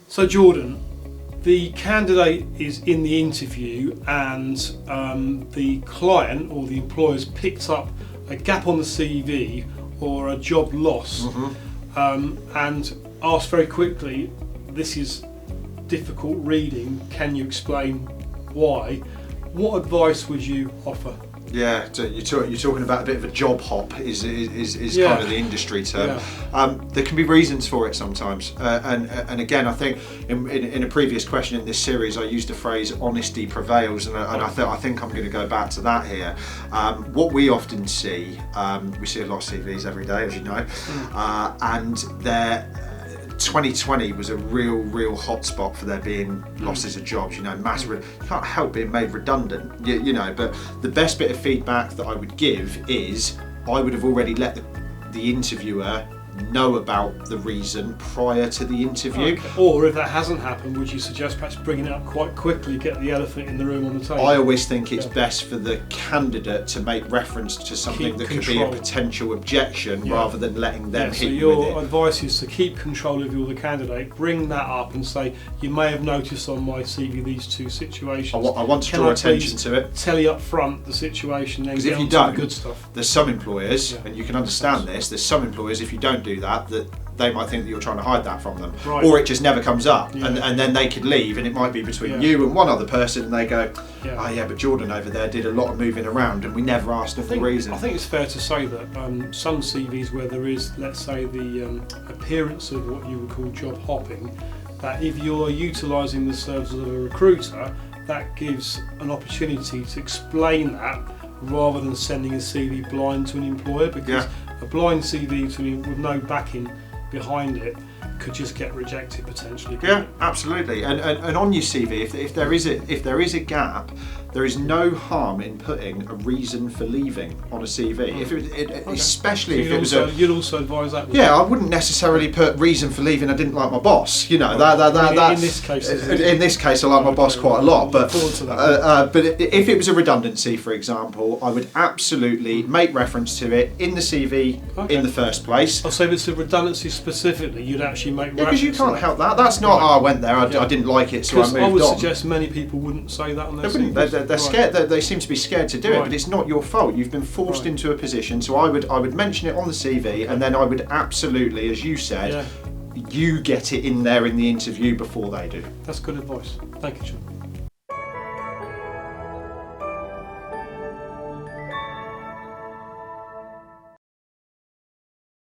So Jordan, the candidate is in the interview and the client or the employer's picked up a gap on the CV or a job loss, and asked very quickly, this is difficult reading, can you explain why? What advice would you offer? Yeah, so you're talking about a bit of a job hop is kind of the industry term. There can be reasons for it sometimes, and again, I think in a previous question in this series, I used the phrase "honesty prevails," and I think I'm going to go back to that here. What we often see, we see a lot of CVs every day, as you know, and they're 2020 was a real hotspot for there being losses of jobs. You know, you can't help being made redundant. You know, but the best bit of feedback that I would give is I would have already let the interviewer know about the reason prior to the interview. Okay. Or if that hasn't happened, would you suggest perhaps bringing it up quite quickly, get the elephant in the room on the table? I always think it's best for the candidate to make reference to something that could be a potential objection rather than letting them hit you with it. So your advice is to keep control if you're the candidate, bring that up and say, you may have noticed on my CV these two situations. I want to draw attention to it. Tell you up front the situation, then get if you on don't, to the good stuff. There's some employers, and you can understand this, there's some employers, if you don't do that they might think that you're trying to hide that from them, or it just never comes up, and then they could leave, and it might be between you and one other person, and they go, oh yeah, but Jordan over there did a lot of moving around, and we never asked him the reason. I think it's fair to say that some CVs where there is, let's say, the appearance of what you would call job hopping, that if you're utilising the services of a recruiter, that gives an opportunity to explain that rather than sending a CV blind to an employer, because a blind CV with no backing behind it could just get rejected potentially. Yeah, absolutely. And on your CV, if there is a gap, there is no harm in putting a reason for leaving on a CV. Especially if it was you'd also advise that. I wouldn't necessarily put reason for leaving. I didn't like my boss. You know, in this case. In this case, I like my boss quite a lot. But if it was a redundancy, for example, I would absolutely make reference to it in the CV in the first place. So if it's a redundancy specifically, you'd actually make reference. Because you can't help that. That's not. I went there. I didn't like it, so I moved on. I would suggest many people wouldn't say that on their CV. They're scared. They seem to be scared to do it, but it's not your fault. You've been forced into a position. So I would mention it on the CV, and then I would absolutely, as you said, you get it in there in the interview before they do. That's good advice. Thank you, John.